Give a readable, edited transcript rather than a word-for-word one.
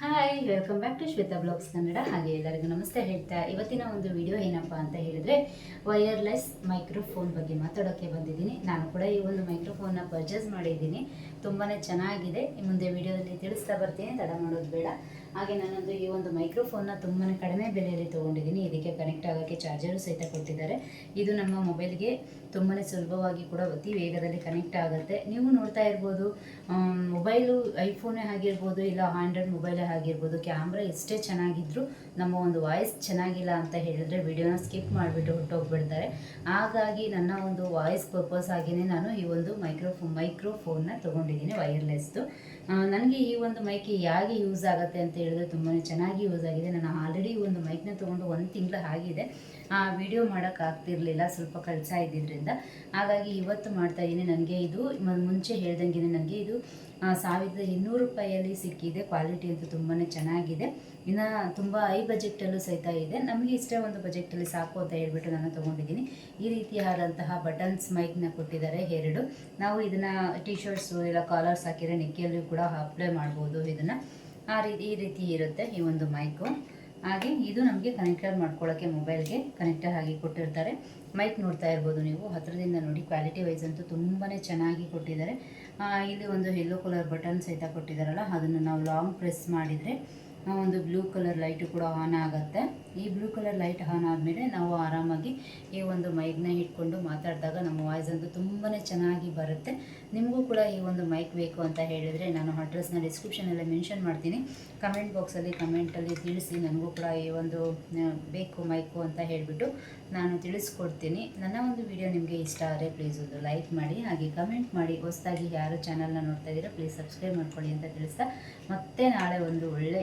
Hi welcome back to Shweta blogs Kannada. ಹಾಗೆ ಎಲ್ಲರಿಗೂ ನಮಸ್ತೆ ಹೇಳ್ತಾ ಇವತ್ತಿನ ಒಂದು ವಿಡಿಯೋ ಏನಪ್ಪ ಅಂತ ಹೇಳಿದ್ರೆ ವೈರ್ಲೆಸ್ ಮೈಕ್ರೋಫೋನ್ ಬಗ್ಗೆ ಮಾತಾಡೋಕ್ಕೆ ಬಂದಿದ್ದೀನಿ. ನಾನು ಕೂಡ ಈ ಒಂದು ಮೈಕ್ರೋಫೋನ್ನ ಪರ್ಚೇಸ್ ಮಾಡಿದ್ದೀನಿ. ತುಂಬಾ ಚೆನ್ನಾಗಿದೆ. ಈ ಮುಂದೆ ವಿಡಿಯೋದಲ್ಲಿ ತಿಳಿಸ್ತಾ ಬರ್ತೀನಿ, ತಡ ಮಾಡೋದು ಬೇಡ. ಹಾಗೆ ನಾನೊಂದು ಈ ಒಂದು ಮೈಕ್ರೋಫೋನ್ನ ತುಂಬಾ ಕಡಿಮೆ ಬೆಲೆಯಲ್ಲಿ ತೊಗೊಂಡಿದ್ದೀನಿ. ಇದಕ್ಕೆ ಕನೆಕ್ಟ್ ಆಗೋಕ್ಕೆ ಚಾರ್ಜರು ಸಹಿತ ಕೊಟ್ಟಿದ್ದಾರೆ. ಇದು ನಮ್ಮ ಮೊಬೈಲ್ಗೆ ತುಂಬಾ ಸುಲಭವಾಗಿ ಕೂಡ ಅತಿ ವೇಗದಲ್ಲಿ ಕನೆಕ್ಟ್ ಆಗುತ್ತೆ. ನೀವು ನೋಡ್ತಾ ಇರ್ಬೋದು, ಮೊಬೈಲು ಐಫೋನೇ ಆಗಿರ್ಬೋದು ಇಲ್ಲ ಆಂಡ್ರಾಯ್ಡ್ ಮೊಬೈಲೇ ಆಗಿರ್ಬೋದು, ಕ್ಯಾಮ್ರಾ ಎಷ್ಟೇ ಚೆನ್ನಾಗಿದ್ರೂ ನಮ್ಮ ಒಂದು ವಾಯ್ಸ್ ಚೆನ್ನಾಗಿಲ್ಲ ಅಂತ ಹೇಳಿದ್ರೆ ವಿಡಿಯೋನ ಸ್ಕಿಪ್ ಮಾಡಿಬಿಟ್ಟು ಹೊಟ್ಟೋಗ್ಬಿಡ್ತಾರೆ. ಹಾಗಾಗಿ ನನ್ನ ಒಂದು ವಾಯ್ಸ್ ಪರ್ಪಸ್ ಆಗಿಯೇ ನಾನು ಈ ಒಂದು ಮೈಕ್ರೋಫೋನ್ನ ತೊಗೊಂಡಿದ್ದೀನಿ ವೈರ್ಲೆಸ್ದು. ನನಗೆ ಈ ಒಂದು ಮೈಕ್ ಹೇಗೆ ಯೂಸ್ ಆಗುತ್ತೆ ಅಂತ ಹೇಳಿದ್ರೆ ತುಂಬಾ ಚೆನ್ನಾಗಿ ಯೂಸ್ ಆಗಿದೆ. ನಾನು ಆಲ್ರೆಡಿ ಈ ಒಂದು ಮೈಕ್ನ ತೊಗೊಂಡು 1 ತಿಂಗಳು ಆಗಿದೆ. ವಿಡಿಯೋ ಮಾಡೋಕ್ಕಾಗ್ತಿರ್ಲಿಲ್ಲ, ಸ್ವಲ್ಪ ಕೆಲಸ ಇದ್ದಿದ್ದರಿಂದ. ಹಾಗಾಗಿ ಇವತ್ತು ಮಾಡ್ತಾಯಿದ್ದೀನಿ. ನನಗೆ ಇದು ಮುಂಚೆ ಹೇಳ್ದಂಗೆ ನನಗೆ ಇದು 1200 ರೂಪಾಯಲ್ಲಿ ಸಿಕ್ಕಿದೆ. ಕ್ವಾಲಿಟಿ ಅಂತೂ ತುಂಬಾ ಚೆನ್ನಾಗಿದೆ. ಇನ್ನು ತುಂಬ ಹೈ ಬಜೆಟಲ್ಲೂ ಸಹಿತ ಇದೆ. ನಮಗೆ ಇಷ್ಟೇ ಒಂದು ಬಜೆಟಲ್ಲಿ ಸಾಕು ಅಂತ ಹೇಳ್ಬಿಟ್ಟು ನಾನು ತೊಗೊಂಡಿದ್ದೀನಿ. ಈ ರೀತಿಯಾದಂತಹ ಬಟನ್ಸ್ ಮೈಕ್ನ ಕೊಟ್ಟಿದ್ದಾರೆ 2. ನಾವು ಇದನ್ನು ಟಿ ಶರ್ಟ್ಸು ಇಲ್ಲ ಕಾಲರ್ಸ್ ಹಾಕಿದರೆ ನೆಕ್ಕಿಯಲ್ಲೂ ಕೂಡ ಅಪ್ಲೈ ಮಾಡ್ಬೋದು. ಇದನ್ನು ಈ ರೀತಿ ಇರುತ್ತೆ ಈ ಒಂದು ಮೈಕು. ಹಾಗೆ ಇದು ನಮಗೆ ಕನೆಕ್ಟರ್ ಮಾಡ್ಕೊಳ್ಳೋಕ್ಕೆ ಮೊಬೈಲ್ಗೆ ಕನೆಕ್ಟರ್ ಆಗಿ ಕೊಟ್ಟಿರ್ತಾರೆ. ಮೈಕ್ ನೋಡ್ತಾ ಇರ್ಬೋದು ನೀವು ಹತ್ರದಿಂದ ನೋಡಿ. ಕ್ವಾಲಿಟಿ ವೈಸ್ ಅಂತೂ ತುಂಬಾ ಚೆನ್ನಾಗಿ ಕೊಟ್ಟಿದ್ದಾರೆ. ಇಲ್ಲಿ ಒಂದು ಯೆಲ್ಲೋ ಕಲರ್ ಬಟನ್ ಸಹಿತ ಕೊಟ್ಟಿದ್ದಾರಲ್ಲ, ಅದನ್ನು ನಾವು ಲಾಂಗ್ ಪ್ರೆಸ್ ಮಾಡಿದರೆ ಒಂದು ಬ್ಲೂ ಕಲರ್ ಲೈಟು ಕೂಡ ಆನ್ ಆಗುತ್ತೆ. ಈ ಬ್ಲೂ ಕಲರ್ ಲೈಟ್ ಆನ್ ಆದಮೇಲೆ ನಾವು ಆರಾಮಾಗಿ ಈ ಒಂದು ಮೈಕ್ನ ಇಟ್ಕೊಂಡು ಮಾತಾಡಿದಾಗ ನಮ್ಮ ವಾಯ್ಸ್ ಅಂತೂ ತುಂಬಾ ಚೆನ್ನಾಗಿ ಬರುತ್ತೆ. ನಿಮಗೂ ಕೂಡ ಈ ಒಂದು ಮೈಕ್ ಬೇಕು ಅಂತ ಹೇಳಿದರೆ ನಾನು ಅಡ್ರೆಸ್ನ ಡಿಸ್ಕ್ರಿಪ್ಷನಲ್ಲಿ ಮೆನ್ಷನ್ ಮಾಡ್ತೀನಿ. ಕಮೆಂಟ್ ಬಾಕ್ಸಲ್ಲಿ ಕಮೆಂಟಲ್ಲಿ ತಿಳಿಸಿ. ನನಗೂ ಕೂಡ ಈ ಒಂದು ಬೇಕು ಮೈಕು ಅಂತ ಹೇಳಿಬಿಟ್ಟು ನಾನು ತಿಳಿಸ್ಕೊಡ್ತೀನಿ. ನನ್ನ ಒಂದು ವಿಡಿಯೋ ನಿಮಗೆ ಇಷ್ಟ ಆದರೆ ಪ್ಲೀಸ್ ಒಂದು ಲೈಕ್ ಮಾಡಿ, ಹಾಗೆ ಕಮೆಂಟ್ ಮಾಡಿ. ಹೊಸದಾಗಿ ಯಾರು ಚಾನಲ್ನ ನೋಡ್ತಾ ಇದ್ದೀರಾ ಪ್ಲೀಸ್ ಸಬ್ಸ್ಕ್ರೈಬ್ ಮಾಡ್ಕೊಳ್ಳಿ ಅಂತ ತಿಳಿಸ್ತಾ ಮತ್ತೆ ನಾಳೆ ಒಂದು ಒಳ್ಳೆ